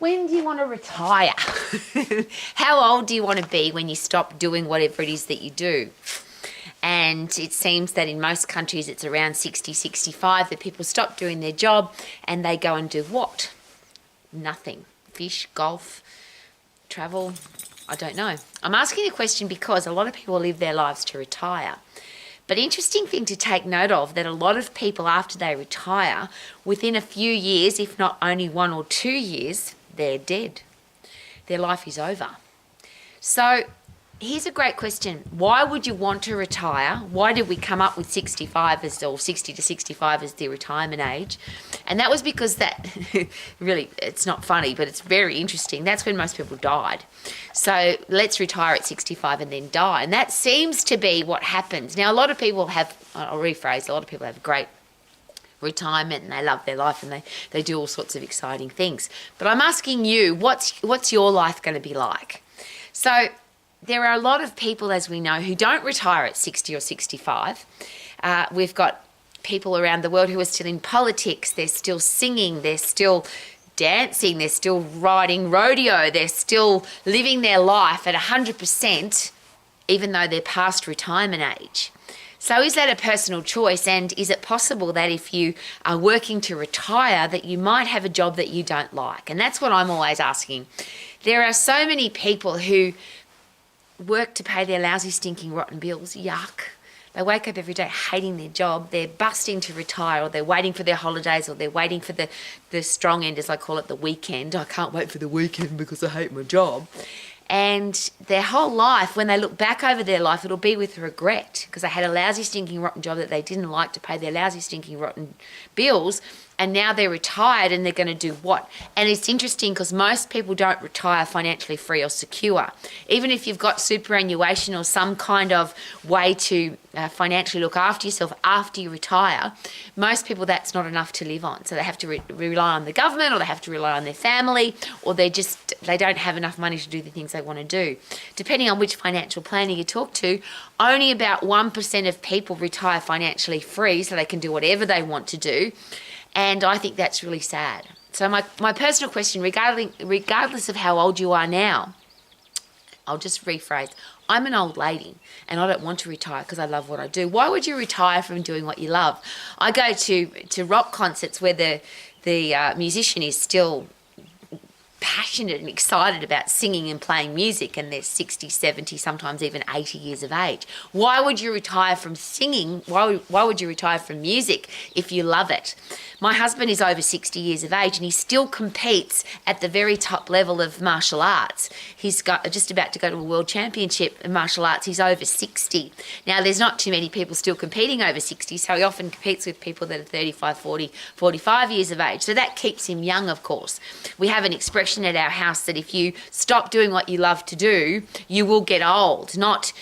When do you want to retire? How old do you want to be when you stop doing whatever it is that you do? And it seems that in most countries it's around 60, 65 that people stop doing their job and they go and do what? Nothing. Fish, golf, travel, I don't know. I'm asking the question because a lot of people live their lives to retire. But interesting thing to take note of that a lot of people after they retire, within a few years, if not only 1 or 2 years, they're dead. Their life is over. So here's a great question. Why would you want to retire? Why did we come up with 65 or 60 to 65 as the retirement age? And that was because that, really, it's not funny, but it's very interesting. That's when most people died. So let's retire at 65 and then die. And that seems to be what happens. Now, a lot of people have, I'll rephrase, a lot of people have great retirement and they love their life and they do all sorts of exciting things. But I'm asking you, what's your life going to be like? So there are a lot of people, as we know, who don't retire at 60 or 65. We've got people around the world who are still in politics, they're still singing, they're still dancing, they're still riding rodeo, they're still living their life at 100%, even though they're past retirement age. So is that a personal choice, and is it possible that if you are working to retire that you might have a job that you don't like? And that's what I'm always asking. There are so many people who work to pay their lousy, stinking, rotten bills. Yuck. They wake up every day hating their job. They're busting to retire, or they're waiting for their holidays, or they're waiting for the strong end, as I call it, the weekend. I can't wait for the weekend because I hate my job. And their whole life, when they look back over their life, it'll be with regret because they had a lousy, stinking, rotten job that they didn't like to pay their lousy, stinking, rotten bills. And now they're retired and they're going to do what? And it's interesting because most people don't retire financially free or secure. Even if you've got superannuation or some kind of way to financially look after yourself after you retire, most people that's not enough to live on. So they have to rely on the government, or they have to rely on their family, or they don't have enough money to do the things they want to do. Depending on which financial planner you talk to, only about 1% of people retire financially free so they can do whatever they want to do. And I think that's really sad. So my personal question, regardless of how old you are now, I'll just rephrase. I'm an old lady and I don't want to retire because I love what I do. Why would you retire from doing what you love? I go to rock concerts where the musician is still passionate and excited about singing and playing music, and they're 60, 70, sometimes even 80 years of age. Why would you retire from singing? Why would you retire from music if you love it? My husband is over 60 years of age and he still competes at the very top level of martial arts. He's just about to go to a world championship in martial arts. He's over 60. Now, there's not too many people still competing over 60, so he often competes with people that are 35, 40, 45 years of age. So that keeps him young, of course. We have an expression at our house that if you stop doing what you love to do, you will get old, not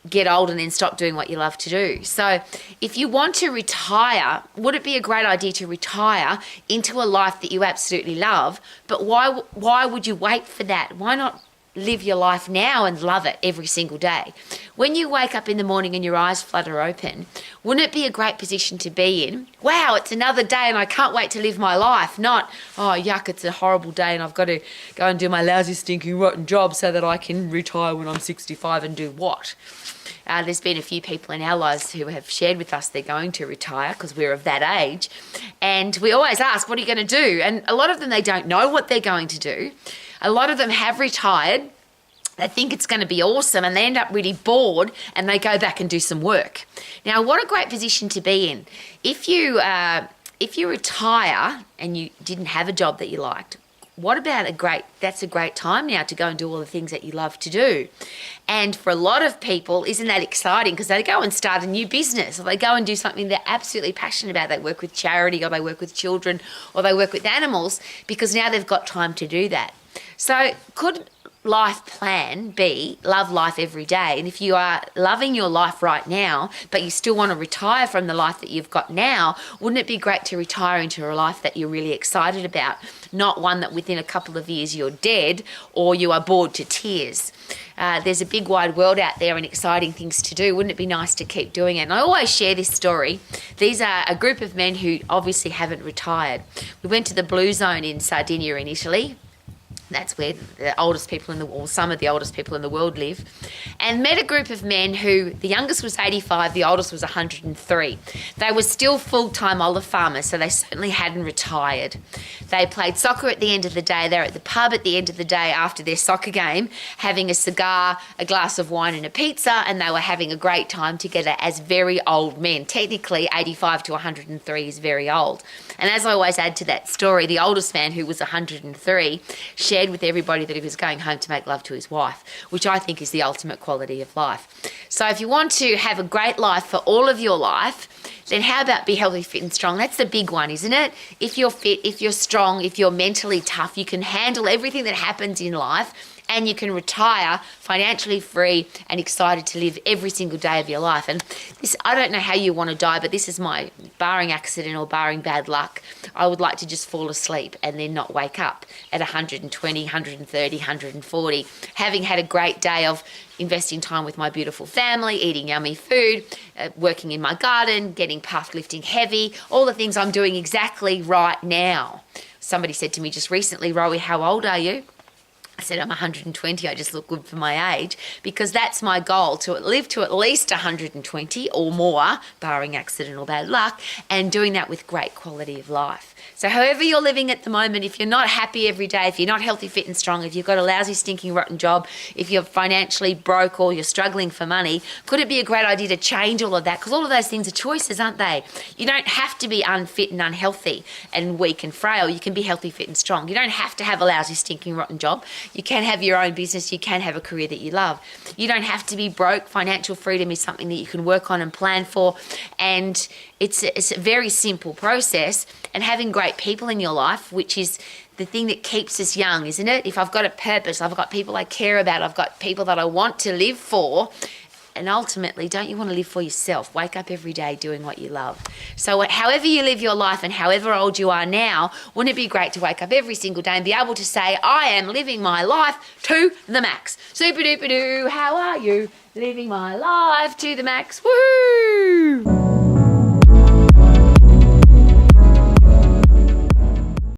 get old and then stop doing what you love to do. So if you want to retire, would it be a great idea to retire into a life that you absolutely love? But why would you wait for that? Why not live your life now and love it every single day? When you wake up in the morning and your eyes flutter open, wouldn't it be a great position to be in? Wow, it's another day and I can't wait to live my life. Not, oh, yuck, it's a horrible day and I've got to go and do my lousy, stinking, rotten job so that I can retire when I'm 65 and do what? There's been a few people in our lives who have shared with us they're going to retire because we're of that age. And we always ask, what are you going to do? And a lot of them, they don't know what they're going to do. A lot of them have retired. They think it's going to be awesome and they end up really bored and they go back and do some work. Now, what a great position to be in. If you retire and you didn't have a job that you liked, that's a great time now to go and do all the things that you love to do. And for a lot of people, isn't that exciting? Because they go and start a new business, or they go and do something they're absolutely passionate about. They work with charity, or they work with children, or they work with animals, because now they've got time to do that. So could life plan be love life every day? And if you are loving your life right now, but you still want to retire from the life that you've got now, wouldn't it be great to retire into a life that you're really excited about, not one that within a couple of years you're dead or you are bored to tears? There's a big wide world out there and exciting things to do. Wouldn't it be nice to keep doing it? And I always share this story. These are a group of men who obviously haven't retired. We went to the Blue Zone in Sardinia in Italy. That's where the oldest people in the world, some of the oldest people in the world live. And met a group of men who, the youngest was 85, the oldest was 103. They were still full-time olive farmers, so they certainly hadn't retired. They played soccer at the end of the day. They're at the pub at the end of the day after their soccer game, having a cigar, a glass of wine and a pizza, and they were having a great time together as very old men. Technically, 85 to 103 is very old. And as I always add to that story, the oldest man, who was 103, shared with everybody that he was going home to make love to his wife, which I think is the ultimate quality of life. So if you want to have a great life for all of your life, then how about be healthy, fit and strong? That's the big one, isn't it? If you're fit, if you're strong, if you're mentally tough, you can handle everything that happens in life, and you can retire financially free and excited to live every single day of your life. And this, I don't know how you want to die, but this is my, barring accident or barring bad luck, I would like to just fall asleep and then not wake up at 120, 130, 140, having had a great day of investing time with my beautiful family, eating yummy food, working in my garden, getting path lifting heavy, all the things I'm doing exactly right now. Somebody said to me just recently, Rowie, how old are you? I said, I'm 120, I just look good for my age, because that's my goal, to live to at least 120 or more, barring accident or bad luck, and doing that with great quality of life. So however you're living at the moment, if you're not happy every day, if you're not healthy, fit and strong, if you've got a lousy, stinking, rotten job, if you're financially broke or you're struggling for money, could it be a great idea to change all of that? Because all of those things are choices, aren't they? You don't have to be unfit and unhealthy and weak and frail. You can be healthy, fit and strong. You don't have to have a lousy, stinking, rotten job. You can have your own business. You can have a career that you love. You don't have to be broke. Financial freedom is something that you can work on and plan for. And it's a very simple process. And having great people in your life, which is the thing that keeps us young, isn't it? If I've got a purpose, I've got people I care about, I've got people that I want to live for. And ultimately, don't you want to live for yourself? Wake up every day doing what you love. So however you live your life and however old you are now, wouldn't it be great to wake up every single day and be able to say, I am living my life to the max. Super duper doo, how are you? Living my life to the max. Woohoo!